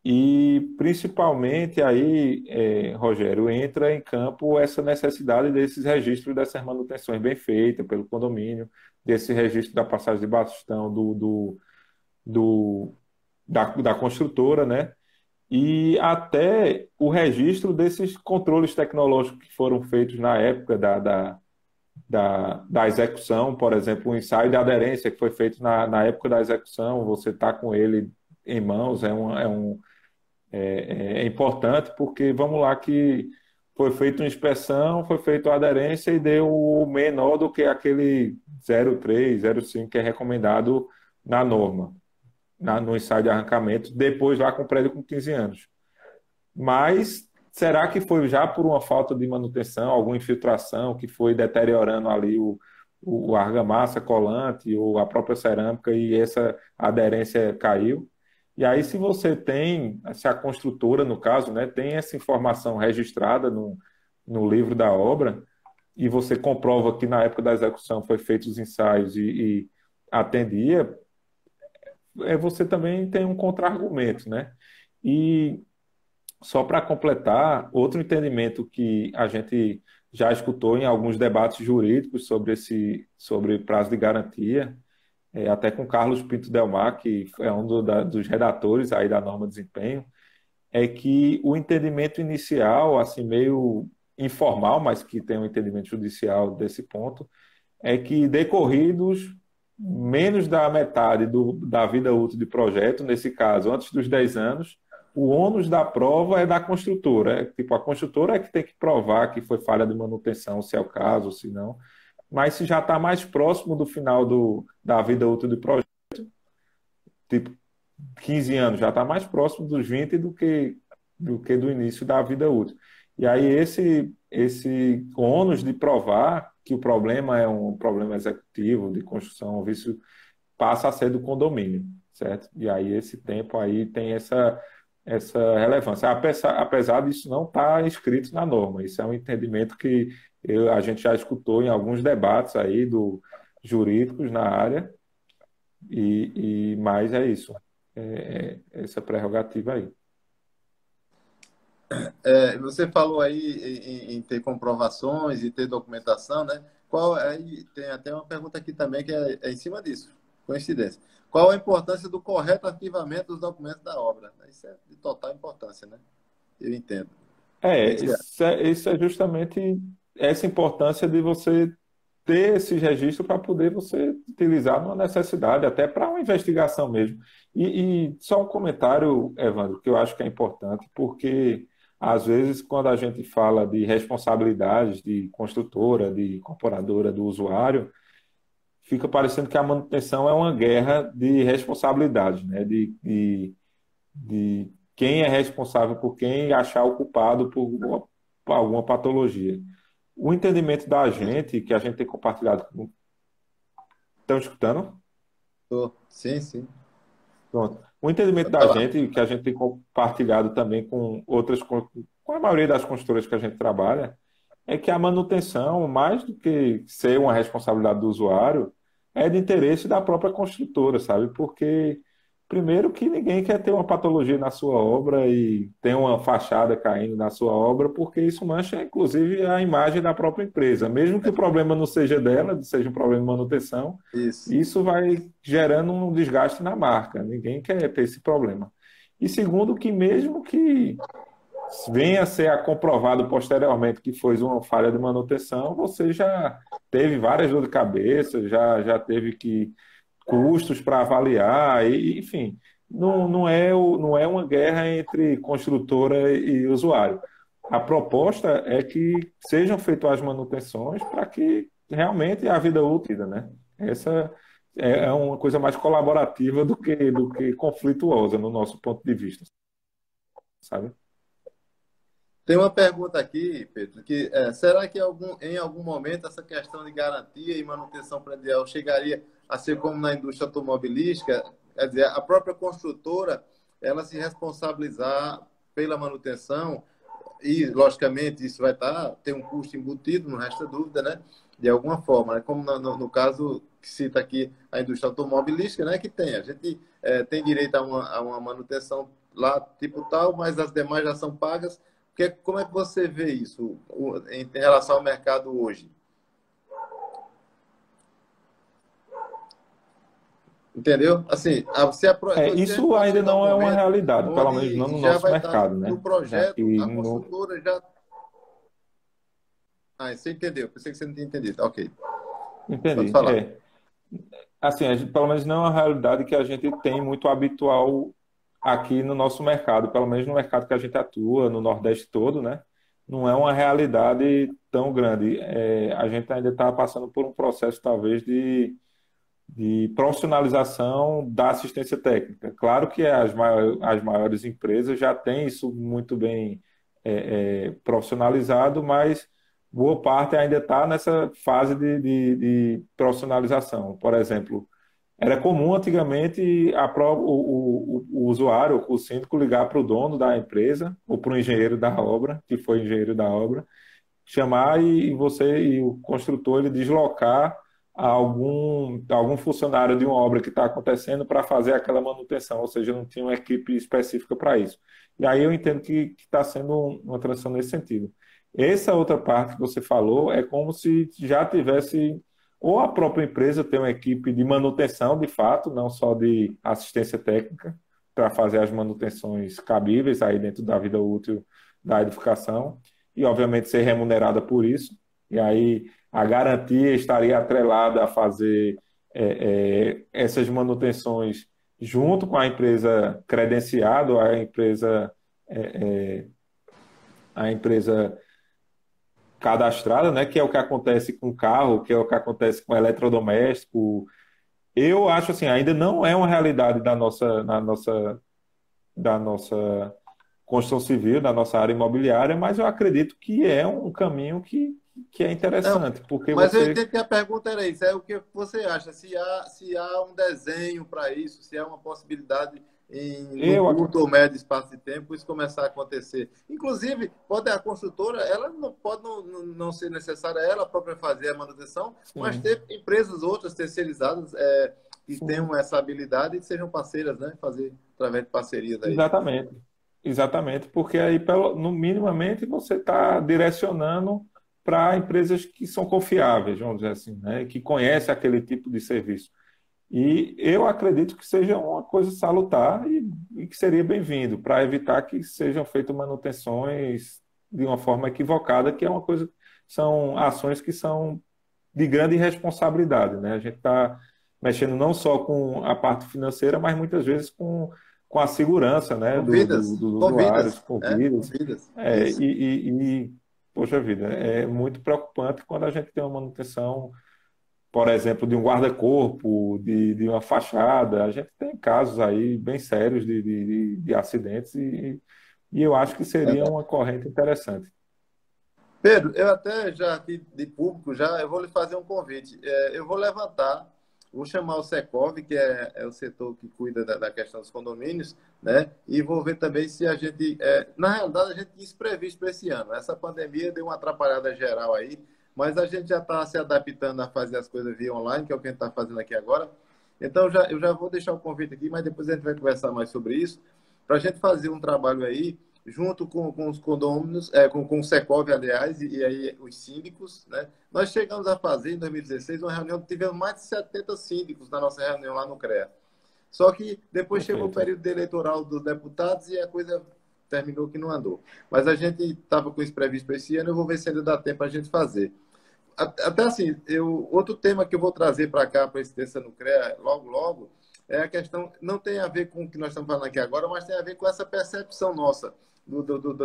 E principalmente aí, Rogério, entra em campo essa necessidade desses registros dessas manutenções bem feitas pelo condomínio, desse registro da passagem de bastão da construtora, né? E até o registro desses controles tecnológicos que foram feitos na época da execução, por exemplo, o ensaio de aderência que foi feito na época da execução, você está com ele em mãos, é importante porque, vamos lá, que foi feita uma inspeção, foi feita a aderência e deu menor do que aquele 0,3, 0,5 que é recomendado na norma, no ensaio de arrancamento, depois lá com o prédio com 15 anos. Mas será que foi já por uma falta de manutenção, alguma infiltração que foi deteriorando ali o argamassa colante ou a própria cerâmica e essa aderência caiu? E aí, se a construtora, no caso, né, tem essa informação registrada no livro da obra, e você comprova que na época da execução foi feitos os ensaios e atendia, você também tem um contra-argumento, né? E só para completar, outro entendimento que a gente já escutou em alguns debates jurídicos sobre prazo de garantia, até com Carlos Pinto Delmar, que é um dos redatores aí da norma de desempenho, é que o entendimento inicial, assim, meio informal, mas que tem um entendimento judicial desse ponto, é que decorridos menos da metade da vida útil de projeto, nesse caso, antes dos 10 anos, o ônus da prova é da construtora. Tipo, a construtora é que tem que provar que foi falha de manutenção, se é o caso, ou se não. Mas se já está mais próximo do final da vida útil do projeto, tipo 15 anos, já está mais próximo dos 20 do que do início da vida útil. E aí esse ônus de provar que o problema é um problema executivo de construção, o vício passa a ser do condomínio, certo? E aí esse tempo aí tem essa relevância. Apesar disso não estar escrito na norma, isso é um entendimento que a gente já escutou em alguns debates aí jurídicos na área, mas é isso, essa prerrogativa aí. Você falou aí em ter comprovações e ter documentação, né? Aí tem até uma pergunta aqui também que é em cima disso, coincidência. Qual a importância do correto arquivamento dos documentos da obra? Isso é de total importância, né? Eu entendo. Isso é justamente essa importância de você ter esse registro para poder você utilizar numa necessidade, até para uma investigação mesmo. E só um comentário, Evandro, que eu acho que é importante, porque às vezes quando a gente fala de responsabilidades de construtora, de incorporadora, do usuário, fica parecendo que a manutenção é uma guerra de responsabilidades, né? De quem é responsável por quem e achar o culpado por alguma patologia. O entendimento da gente, que a gente tem compartilhado com... Estão escutando? Sim, sim. Pronto. O entendimento da gente, que a gente tem compartilhado também com a maioria das construtoras que a gente trabalha, é que a manutenção, mais do que ser uma responsabilidade do usuário, é de interesse da própria construtora, sabe? Porque, primeiro, que ninguém quer ter uma patologia na sua obra e ter uma fachada caindo na sua obra, porque isso mancha, inclusive, a imagem da própria empresa. Mesmo que o problema não seja dela, seja um problema de manutenção, isso vai gerando um desgaste na marca. Ninguém quer ter esse problema. E segundo, que mesmo que venha a ser comprovado posteriormente que foi uma falha de manutenção, você já teve várias dores de cabeça, já teve custos para avaliar, enfim, não é uma guerra entre construtora e usuário. A proposta é que sejam feitas as manutenções para que realmente a vida útil, né? Essa é uma coisa mais colaborativa do que conflituosa no nosso ponto de vista, sabe? Tem uma pergunta aqui, Pedro, que será que em algum momento essa questão de garantia e manutenção predial chegaria a ser como na indústria automobilística? Quer dizer, a própria construtora, ela se responsabilizar pela manutenção, e, logicamente, isso vai ter um custo embutido, não resta dúvida, né? De alguma forma, né? Como no caso que cita aqui a indústria automobilística, né? Que tem. A gente tem direito a uma manutenção lá, tipo tal, mas as demais já são pagas. Como é que você vê isso em relação ao mercado hoje? Entendeu? Assim, Isso ainda não é uma realidade, pelo menos não onde no já nosso vai estar mercado, né? no projeto, Aqui a no, construtora já. Ah, você entendeu? Pensei que você não tinha entendido. Ok, pode entendi. falar. Assim, pelo menos não é uma realidade que a gente tem muito habitual aqui no nosso mercado, pelo menos no mercado que a gente atua, no Nordeste todo, né? Não é uma realidade tão grande. A gente ainda está passando por um processo, talvez, de profissionalização da assistência técnica. Claro que as maiores empresas já têm isso muito bem profissionalizado, mas boa parte ainda está nessa fase de profissionalização. Por exemplo, era comum antigamente o usuário, o síndico, ligar para o dono da empresa ou para o engenheiro da obra, que foi engenheiro da obra, chamar e o construtor ele deslocar algum funcionário de uma obra que está acontecendo para fazer aquela manutenção, ou seja, não tinha uma equipe específica para isso. E aí eu entendo que está sendo uma transição nesse sentido. Essa outra parte que você falou é como se já tivesse, ou a própria empresa tem uma equipe de manutenção, de fato, não só de assistência técnica, para fazer as manutenções cabíveis aí dentro da vida útil da edificação, e obviamente ser remunerada por isso. E aí a garantia estaria atrelada a fazer essas manutenções junto com a empresa credenciada, ou é, a empresa cadastrada, né, que é o que acontece com carro, que é o que acontece com eletrodoméstico. Eu acho assim, ainda não é uma realidade da nossa construção civil, da nossa área imobiliária, mas eu acredito que é um caminho que é Não, interessante, porque mas eu você. entendo que a pergunta era isso. É o que você acha? Se há um desenho para isso, se há uma possibilidade num Eu, curto ou médio espaço de tempo isso começar a acontecer. Inclusive, pode a construtora, ela não pode não ser necessária ela própria fazer a manutenção, mas sim, ter empresas outras terceirizadas que sim, tenham essa habilidade e sejam parceiras, né? Fazer através de parcerias aí. exatamente. Exatamente, porque aí, no minimamente, você está direcionando para empresas que são confiáveis, vamos dizer assim, né? Que conhecem aquele tipo de serviço. E eu acredito que seja uma coisa salutar e que seria bem-vindo, para evitar que sejam feitas manutenções de uma forma equivocada, que é uma coisa, são ações que são de grande responsabilidade, né? A gente está mexendo não só com a parte financeira, mas muitas vezes com a segurança, né, Convidas, dos usuários, convidas, com né? vidas. Convidas. É, Isso. poxa vida, é muito preocupante quando a gente tem uma manutenção, por exemplo, de um guarda-corpo, de uma fachada. A gente tem casos aí bem sérios de acidentes e eu acho que seria uma corrente interessante. Pedro, eu até já aqui de público, já eu vou lhe fazer um convite. Eu vou levantar, vou chamar o Secov, que é o setor que cuida da questão dos condomínios, né? E vou ver também se a gente. Na realidade, a gente tinha isso previsto para esse ano. Essa pandemia deu uma atrapalhada geral aí, mas a gente já está se adaptando a fazer as coisas via online, que é o que a gente está fazendo aqui agora. Então, eu já vou deixar o convite aqui, mas depois a gente vai conversar mais sobre isso, para a gente fazer um trabalho aí junto com os condôminos, com o Secov, aliás, e aí os síndicos, né? Nós chegamos a fazer, em 2016, uma reunião, tivemos mais de 70 síndicos na nossa reunião lá no CREA. Só que depois chegou o Perfeito. período eleitoral dos deputados e a coisa terminou que não andou. Mas a gente estava com isso previsto para esse ano, eu vou ver se ainda dá tempo para a gente fazer. Até assim, outro tema que eu vou trazer para cá, para esse Terça no CREA, logo, logo, é a questão, não tem a ver com o que nós estamos falando aqui agora, mas tem a ver com essa percepção nossa,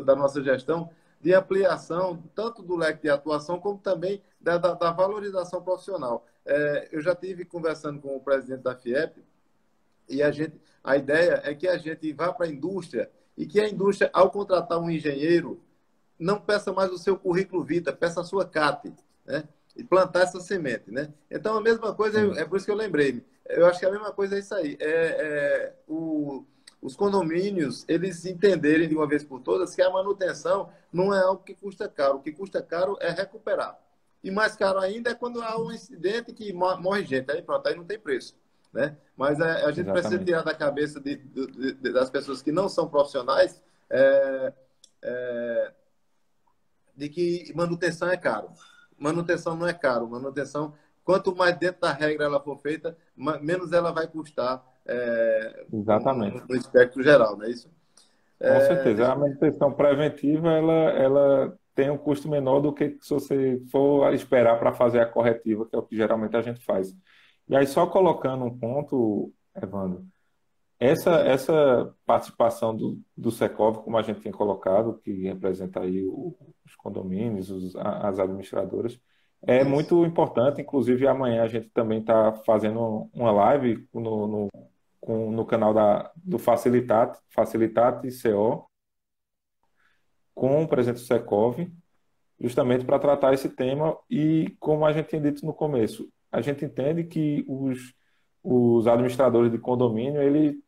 da nossa gestão, de ampliação, tanto do leque de atuação, como também da valorização profissional. Eu já tive conversando com o presidente da FIEP, e a ideia é que a gente vá para a indústria, e que a indústria, ao contratar um engenheiro, não peça mais o seu currículo vitae, peça a sua CAT, né? E plantar essa semente, né? Então, a mesma coisa, Sim. é por isso que eu lembrei. Eu acho que a mesma coisa é isso aí. O os condomínios eles entenderem de uma vez por todas que a manutenção não é algo que custa caro. O que custa caro é recuperar. E mais caro ainda é quando há um incidente que morre gente. Aí pronto, aí não tem preço. Né? Mas a gente precisa Exatamente. tirar da cabeça das pessoas que não são profissionais de que manutenção é caro. Manutenção não é caro. Manutenção, quanto mais dentro da regra ela for feita, menos ela vai custar Exatamente. no espectro geral, não é isso? Com certeza. A manutenção preventiva, ela tem um custo menor do que se você for esperar para fazer a corretiva, que é o que geralmente a gente faz. E aí, só colocando um ponto, Evandro, essa participação do Secov, como a gente tem colocado, que representa aí os condomínios, as administradoras, é Isso. muito importante. Inclusive, amanhã a gente também está fazendo uma live no canal do Facilitate CO, com o presidente do Secov, justamente para tratar esse tema. E, como a gente tinha dito no começo, a gente entende que os administradores de condomínio, ele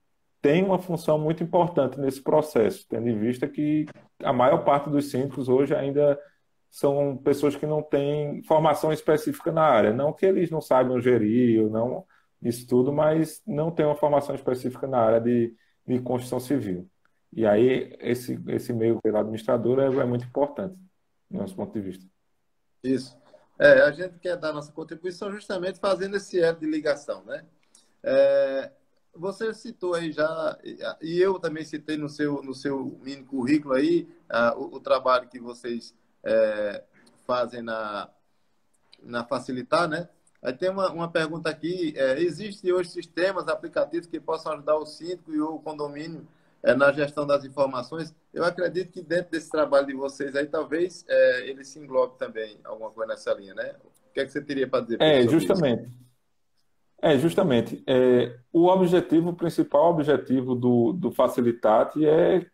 tem uma função muito importante nesse processo, tendo em vista que a maior parte dos síndicos hoje ainda são pessoas que não têm formação específica na área. Não que eles não saibam gerir, ou não isso tudo, mas não têm uma formação específica na área de construção civil. E aí esse meio pelo administrador é muito importante, do nosso ponto de vista. Isso. A gente quer dar nossa contribuição justamente fazendo esse elo de ligação, né? Você citou aí já, e eu também citei no seu mini currículo aí, o trabalho que vocês fazem na Facilitar, né? Aí tem uma pergunta aqui, existem hoje sistemas, aplicativos que possam ajudar o síndico e o condomínio na gestão das informações? Eu acredito que dentro desse trabalho de vocês aí, talvez ele se englobe também alguma coisa nessa linha, né? O que é que você teria para dizer, É, sobre isso? justamente. Justamente. O principal objetivo do Facilitate é,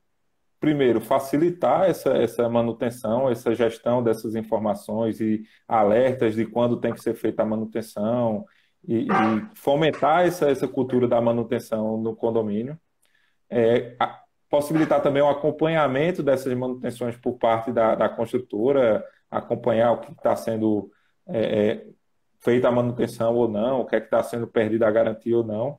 primeiro, facilitar essa manutenção, essa gestão dessas informações e alertas de quando tem que ser feita a manutenção e fomentar essa cultura da manutenção no condomínio. Possibilitar também o acompanhamento dessas manutenções por parte da construtora, acompanhar o que está sendo feita a manutenção ou não, o que é que está sendo perdida a garantia ou não,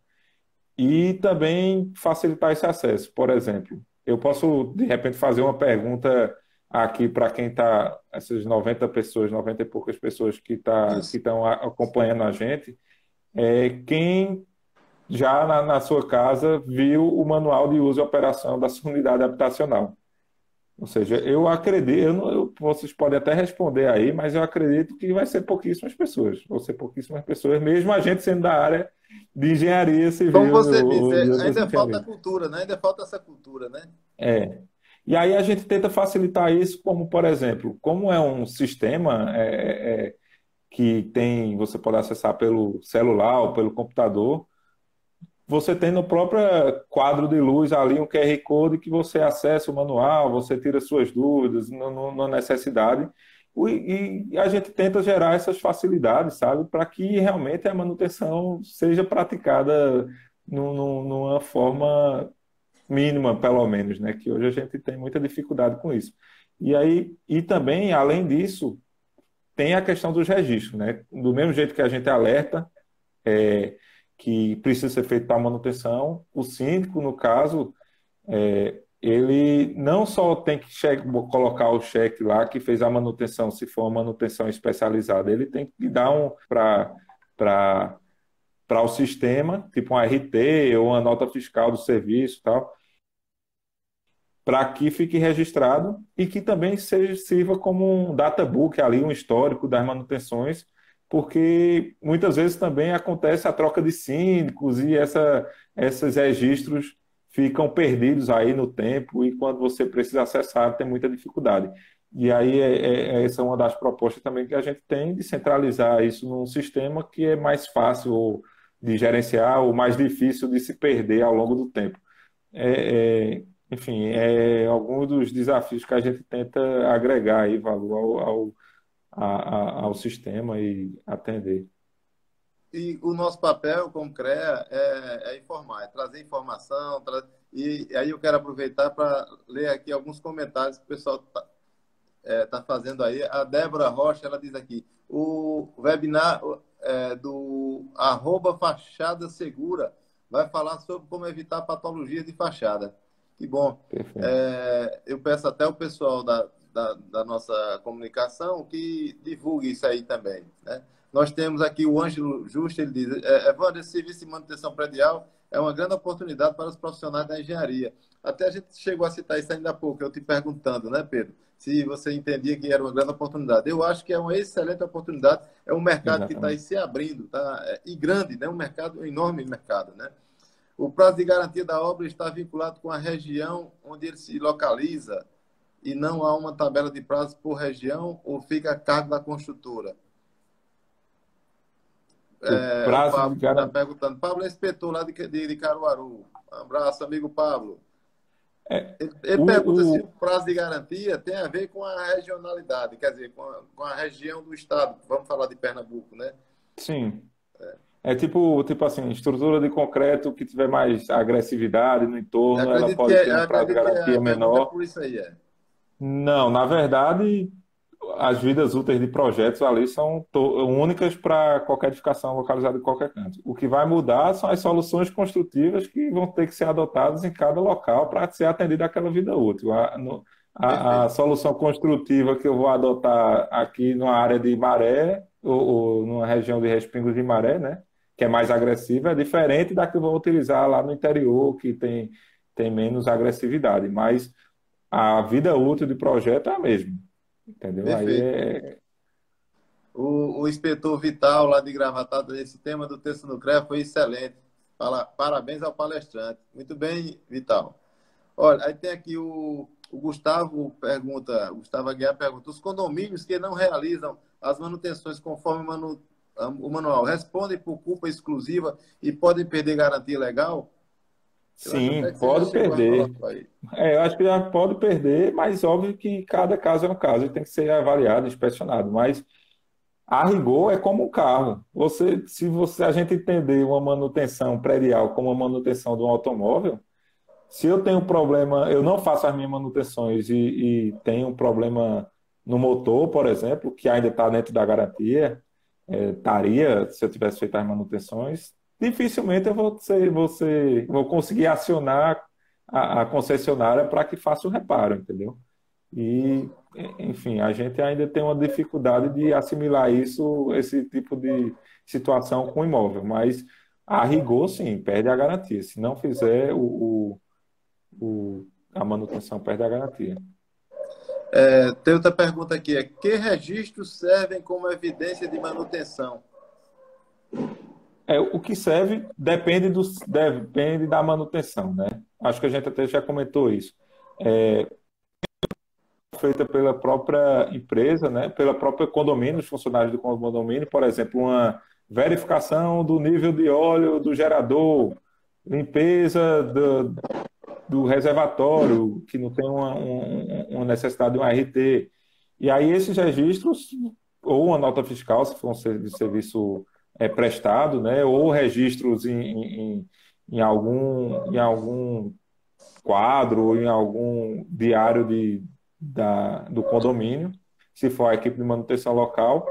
e também facilitar esse acesso. Por exemplo, eu posso, de repente, fazer uma pergunta aqui para quem está, essas 90 pessoas, 90 e poucas pessoas que Isso. estão acompanhando a gente, quem já na sua casa viu o manual de uso e operação da sua unidade habitacional? Ou seja, eu acredito, vocês podem até responder aí, mas eu acredito que vai ser pouquíssimas pessoas. Vão ser pouquíssimas pessoas, mesmo a gente sendo da área de engenharia Como civil você ou disse, de outras ainda falta a engenharias. cultura, né? Ainda falta essa cultura, né? É. E aí a gente tenta facilitar isso, como, por exemplo, como é um sistema que você pode acessar pelo celular ou pelo computador, você tem no próprio quadro de luz ali um QR Code que você acessa o manual, você tira suas dúvidas, na necessidade. E a gente tenta gerar essas facilidades, sabe, para que realmente a manutenção seja praticada numa forma mínima, pelo menos, né? Que hoje a gente tem muita dificuldade com isso. E também, além disso, tem a questão dos registros, né? Do mesmo jeito que a gente alerta, que precisa ser feita a manutenção, o síndico, no caso, ele não só tem que colocar o cheque lá que fez a manutenção, se for uma manutenção especializada, ele tem que dar para o sistema, tipo um RT ou uma nota fiscal do serviço e tal, para que fique registrado e que também sirva como um databook ali, um histórico das manutenções, porque muitas vezes também acontece a troca de síndicos e esses registros ficam perdidos aí no tempo e quando você precisa acessar tem muita dificuldade. E aí essa é uma das propostas também que a gente tem de centralizar isso num sistema que é mais fácil de gerenciar ou mais difícil de se perder ao longo do tempo. Enfim, alguns dos desafios que a gente tenta agregar aí valor ao sistema e atender. e o nosso papel como CREA é informar, é trazer informação. E aí eu quero aproveitar para ler aqui alguns comentários que o pessoal está fazendo aí. A Débora Rocha, ela diz aqui, o webinar do @fachada segura vai falar sobre como evitar patologias de fachada. Que bom. Perfeito. Eu peço até o pessoal da nossa comunicação que divulgue isso aí também, né? Nós temos aqui o Ângelo Justo, ele diz, Evandro, esse serviço de manutenção predial é uma grande oportunidade para os profissionais da engenharia. Até a gente chegou a citar isso ainda há pouco, eu te perguntando, né, Pedro? Se você entendia que era uma grande oportunidade. Eu acho que é uma excelente oportunidade, é um mercado que está aí Exatamente. se abrindo, tá? E grande, né? Um enorme mercado, né? O prazo de garantia da obra está vinculado com a região onde ele se localiza e não há uma tabela de prazos por região ou fica a cargo da construtora. O O prazo de Pablo está garantia. perguntando. Pablo é inspetor lá de Caruaru. Um abraço, amigo Pablo. Ele pergunta se o prazo de garantia tem a ver com a regionalidade, quer dizer, com a região do estado. Vamos falar de Pernambuco, né? Sim. É tipo assim, estrutura de concreto que tiver mais agressividade no entorno, ela pode ter Eu um prazo de acredito que a garantia pergunta é menor. por isso aí, Não, na verdade, as vidas úteis de projetos ali são únicas para qualquer edificação localizada em qualquer canto. O que vai mudar são as soluções construtivas que vão ter que ser adotadas em cada local para ser atendida aquela vida útil. A Perfeito. solução construtiva que eu vou adotar aqui numa área de maré, ou numa região de respingos de maré, né, que é mais agressiva, é diferente da que eu vou utilizar lá no interior, que tem menos agressividade. Mas a vida útil de projeto é a mesma, entendeu? Aí Perfeito. O inspetor Vital, lá de Gravatada, esse tema do texto no CREA foi excelente. Parabéns ao palestrante. Muito bem, Vital. Olha, aí tem aqui o Gustavo pergunta, Gustavo Aguiar pergunta, os condomínios que não realizam as manutenções conforme o manual respondem por culpa exclusiva e podem perder garantia legal? Eu acho até sim, que você já pode chegou a falar perder. aí. Eu acho que já pode perder, mas óbvio que cada caso é um caso e tem que ser avaliado, inspecionado. Mas a rigor é como um carro. Se a gente entender uma manutenção predial como uma manutenção de um automóvel, se eu tenho problema, eu não faço as minhas manutenções e tenho um problema no motor, por exemplo, que ainda está dentro da garantia, estaria, se eu tivesse feito as manutenções, dificilmente eu vou conseguir acionar a concessionária para que faça o reparo, entendeu? E, enfim, a gente ainda tem uma dificuldade de assimilar esse tipo de situação com o imóvel, mas a rigor, sim, perde a garantia. Se não fizer a manutenção, perde a garantia. Tem outra pergunta aqui, que registros servem como evidência de manutenção? O que serve depende da manutenção, né? Acho que a gente até já comentou isso. Feita pela própria empresa, né? Pela própria condomínio, os funcionários do condomínio, por exemplo, uma verificação do nível de óleo do gerador, limpeza do reservatório, que não tem uma necessidade de um RT. E aí esses registros, ou uma nota fiscal, se for um serviço prestado, né? Ou registros em algum quadro, ou em algum diário do condomínio, se for a equipe de manutenção local.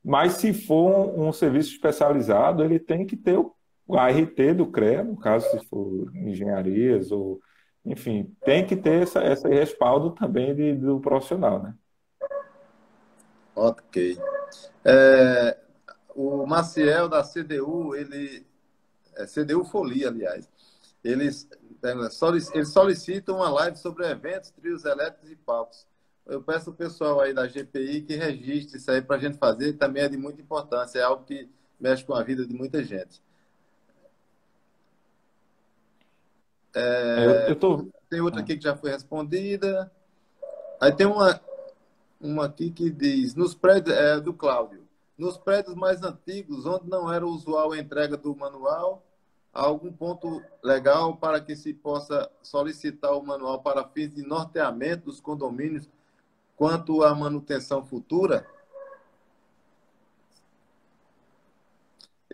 Mas se for um serviço especializado, ele tem que ter o ART do CREA, no caso, se for engenharias, ou enfim, tem que ter esse respaldo também do profissional, né? Ok. O Maciel da CDU, CDU Folia, aliás, eles solicitam uma live sobre eventos, trios elétricos e palcos. Eu peço ao pessoal aí da GPI que registre isso aí para a gente fazer, também é de muita importância, é algo que mexe com a vida de muita gente. Eu tô. Tem outra aqui que já foi respondida. Aí tem uma aqui que diz, nos prédios, do Cláudio, nos prédios mais antigos, onde não era usual a entrega do manual, há algum ponto legal para que se possa solicitar o manual para fins de norteamento dos condomínios quanto à manutenção futura?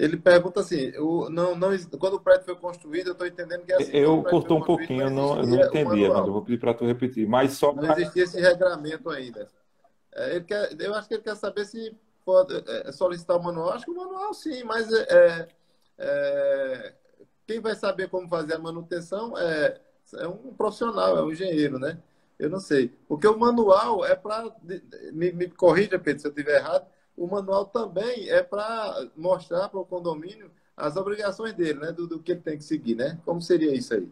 Ele pergunta assim, quando o prédio foi construído, eu estou entendendo que é assim, quando o Eu prédio foi cortou um construído não pouquinho, eu não existia o entendi, amigo. Eu manual, vou pedir para tu repetir. Mas só não para. existia esse regramento ainda. Eu acho que ele quer saber se pode solicitar o manual. Acho que o manual sim, mas é, quem vai saber como fazer a manutenção é um profissional, é um engenheiro, né? Eu não sei. Porque o manual é para. Me corrija, Pedro, se eu estiver errado. O manual também é para mostrar para o condomínio as obrigações dele, né? Do que ele tem que seguir, né? Como seria isso aí?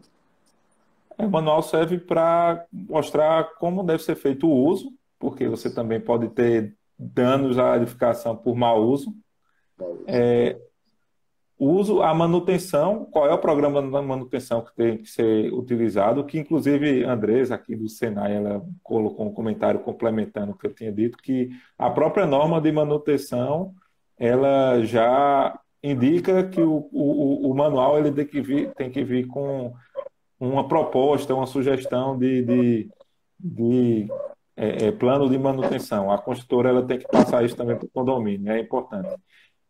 O manual serve para mostrar como deve ser feito o uso, porque você também pode ter danos à edificação por mau uso. O uso, a manutenção, qual é o programa de manutenção que tem que ser utilizado, que inclusive a Andresa, aqui do Senai, ela colocou um comentário complementando o que eu tinha dito, que a própria norma de manutenção, ela já indica que o manual ele tem que vir com uma proposta, uma sugestão de plano de manutenção. A construtora ela tem que passar isso também para o condomínio, é importante.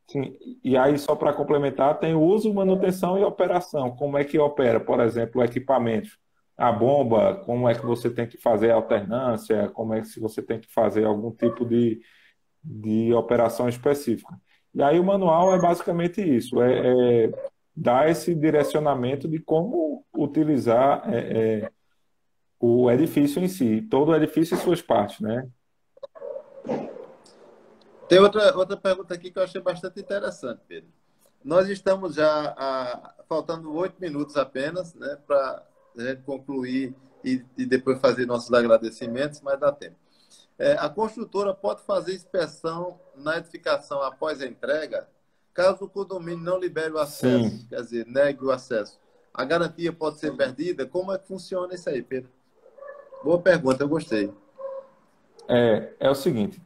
Sim, e aí, só para complementar, tem o uso, manutenção e operação. Como é que opera, por exemplo, o equipamento? A bomba, como é que você tem que fazer a alternância, como é que se você tem que fazer algum tipo de operação específica. E aí o manual é basicamente isso, dar esse direcionamento de como utilizar o edifício em si, todo o edifício e suas partes, né? Tem outra pergunta aqui que eu achei bastante interessante, Pedro. Nós estamos já faltando 8 minutos apenas, né, para a gente concluir e depois fazer nossos agradecimentos, mas dá tempo. A construtora pode fazer inspeção na edificação após a entrega, caso o condomínio não libere o acesso, Sim, quer dizer, negue o acesso. A garantia pode ser perdida? Como é que funciona isso aí, Pedro? Boa pergunta, eu gostei. é o seguinte,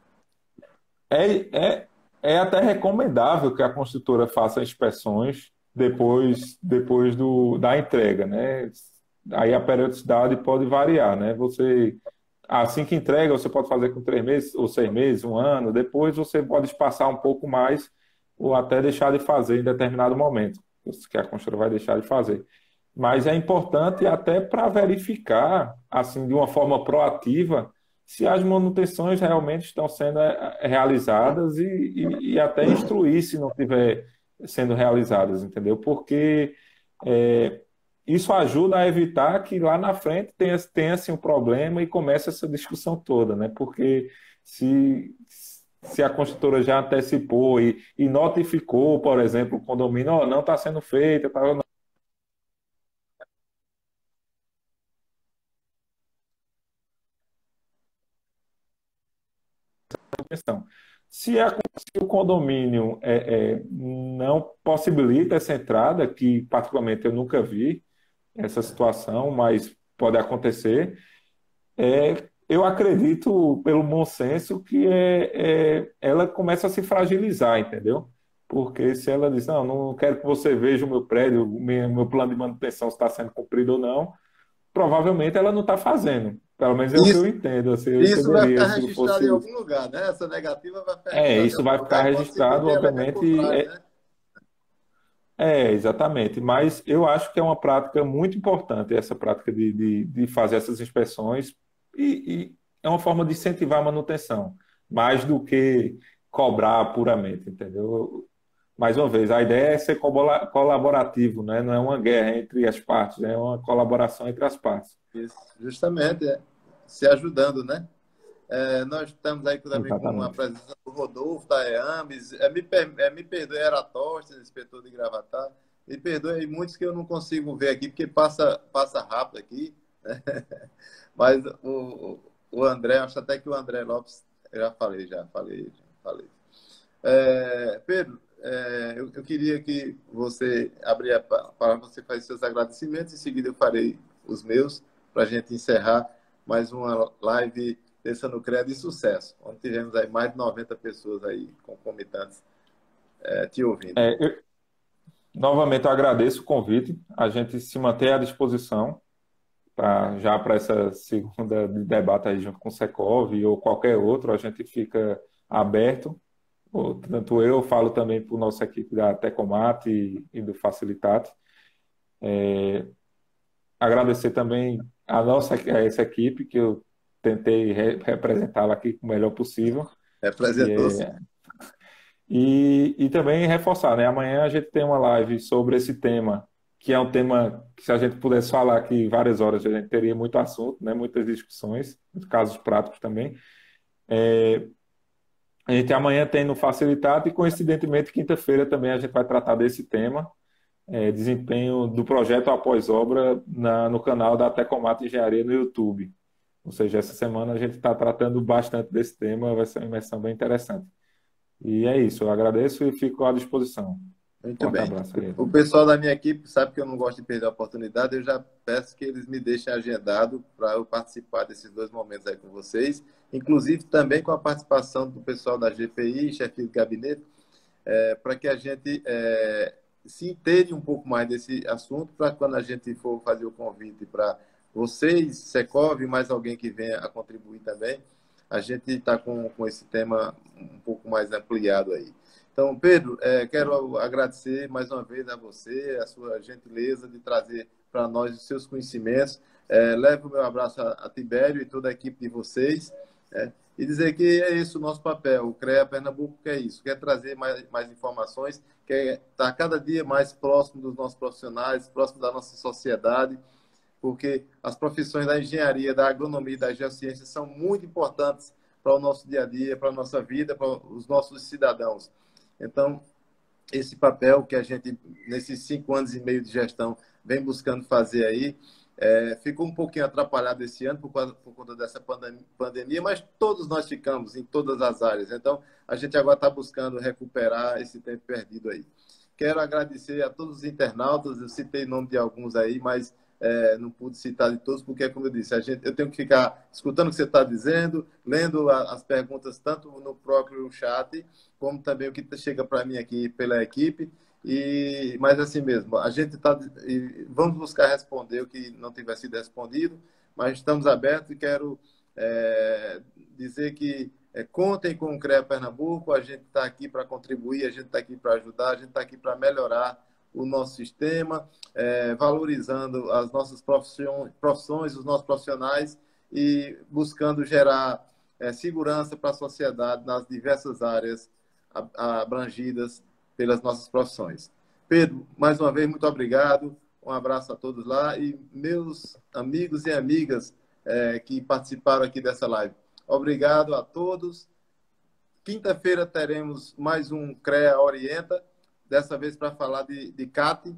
é até recomendável que a construtora faça inspeções depois da entrega, né? Aí a periodicidade pode variar, né? Assim que entrega, você pode fazer com 3 meses, ou 6 meses, um ano. Depois você pode espaçar um pouco mais, ou até deixar de fazer em determinado momento, que a construtora vai deixar de fazer. Mas é importante até para verificar, assim, de uma forma proativa, se as manutenções realmente estão sendo realizadas e até instruir se não estiver sendo realizadas, entendeu? Porque é, isso ajuda a evitar que lá na frente tenha assim, um problema e comece essa discussão toda, né? Porque se, se a construtora já antecipou e notificou, por exemplo, o condomínio, "Ó, não está sendo feita, tá, atenção. Se o condomínio não possibilita essa entrada, que particularmente eu nunca vi essa situação, mas pode acontecer, eu acredito, pelo bom senso, que ela começa a se fragilizar, entendeu? Porque se ela diz, não quero que você veja o meu prédio, meu plano de manutenção se está sendo cumprido ou não, provavelmente ela não está fazendo. Pelo menos é o que eu Isso, entendo, assim, eu isso vai entenderia ficar se eu registrado fosse em isso. algum lugar, né? Essa negativa vai ficar registrada em Isso algum vai ficar lugar e pode se registrado, vir elemento obviamente. contrário, né? Exatamente. Mas eu acho que é uma prática muito importante, essa prática de fazer essas inspeções, e é uma forma de incentivar a manutenção, mais do que cobrar puramente, entendeu? Mais uma vez, a ideia é ser colaborativo, né? Não é uma guerra entre as partes, é uma colaboração entre as partes. Isso, justamente, se ajudando, né? Nós estamos aí também com a Exatamente. presença do Rodolfo, da EAMES. Me perdoe, Eratóstenes, inspetor de Gravatar. Me perdoe aí muitos que eu não consigo ver aqui, porque passa rápido aqui. Né? Mas o André, acho até que o André Lopes, eu já falei. Pedro, eu queria que você abrir para você fazer seus agradecimentos, em seguida eu farei os meus, para a gente encerrar mais uma live Terça no Credo de sucesso, onde tivemos aí mais de 90 pessoas aí concomitantes te ouvindo. É, Novamente, eu agradeço o convite. A gente se mantém à disposição já para essa segunda de debate aí junto com o Secov ou qualquer outro. A gente fica aberto. tanto eu falo também para a nossa equipe da Tecomate e do Facilitate. Agradecer também a essa equipe, que eu tentei representá-la aqui o melhor possível. Representou-se. E também reforçar, né? Amanhã a gente tem uma live sobre esse tema, que é um tema que, se a gente pudesse falar aqui várias horas, a gente teria muito assunto, né? Muitas discussões, muitos casos práticos também. A gente amanhã tem no Facilitado e, coincidentemente, quinta-feira também a gente vai tratar desse tema, desempenho do projeto após obra no canal da Tecomate Engenharia no YouTube. Ou seja, essa semana a gente está tratando bastante desse tema, vai ser uma imersão bem interessante. E é isso, eu agradeço e fico à disposição. Muito Forte bem. abraço aí. O pessoal da minha equipe sabe que eu não gosto de perder a oportunidade, eu já peço que eles me deixem agendado para eu participar desses 2 momentos aí com vocês, inclusive também com a participação do pessoal da GPI, chefe de gabinete, para que a gente se inteire um pouco mais desse assunto, para quando a gente for fazer o convite para vocês, Secov, e mais alguém que venha a contribuir também, a gente está com esse tema um pouco mais ampliado aí. Então, Pedro, quero agradecer mais uma vez a você, a sua gentileza de trazer para nós os seus conhecimentos. Levo o meu abraço a Tibério e toda a equipe de vocês. E dizer que é esse o nosso papel. O CREA Pernambuco quer isso, quer trazer mais informações, quer estar cada dia mais próximo dos nossos profissionais, próximo da nossa sociedade, porque as profissões da engenharia, da agronomia e da geociência são muito importantes para o nosso dia a dia, para a nossa vida, para os nossos cidadãos. Então, esse papel que a gente, nesses 5 anos e meio de gestão, vem buscando fazer aí, ficou um pouquinho atrapalhado esse ano por conta dessa pandemia, mas todos nós ficamos em todas as áreas. Então, a gente agora está buscando recuperar esse tempo perdido aí. Quero agradecer a todos os internautas, eu citei o nome de alguns aí, mas não pude citar de todos, porque, como eu disse, eu tenho que ficar escutando o que você está dizendo, lendo as perguntas tanto no próprio chat, como também o que chega para mim aqui pela equipe. Mas assim mesmo, a gente vamos buscar responder o que não tiver sido respondido, mas estamos abertos e quero dizer que contem com o CREA Pernambuco, a gente está aqui para contribuir, a gente está aqui para ajudar, a gente está aqui para melhorar o nosso sistema, valorizando as nossas profissões, os nossos profissionais e buscando gerar segurança para a sociedade nas diversas áreas abrangidas pelas nossas profissões. Pedro, mais uma vez, muito obrigado. Um abraço a todos lá e meus amigos e amigas que participaram aqui dessa live. Obrigado a todos. Quinta-feira teremos mais um CREA Orienta, dessa vez para falar de CAT,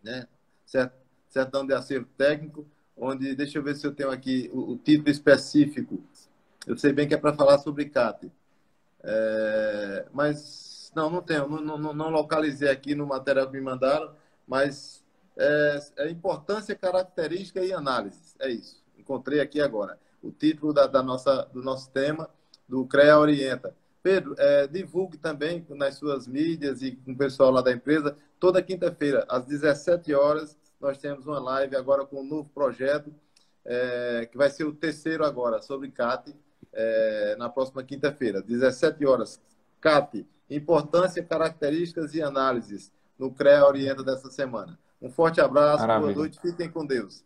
né? Certidão de Acervo Técnico, onde, deixa eu ver se eu tenho aqui o título específico. Eu sei bem que é para falar sobre CAT. Mas não tenho, não localizei aqui no material que me mandaram, mas é importância, característica e análise. É isso. Encontrei aqui agora o título do nosso tema, do CREA Orienta. Pedro, divulgue também nas suas mídias e com o pessoal lá da empresa. Toda quinta-feira, às 17 horas, nós temos uma live agora com um novo projeto, que vai ser o terceiro agora, sobre CAT, na próxima quinta-feira. 17 horas, CAT, importância, características e análises, no CREA Orienta dessa semana. Um forte abraço, Maravilha. boa noite, fiquem com Deus.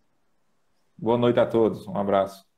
Boa noite a todos, um abraço.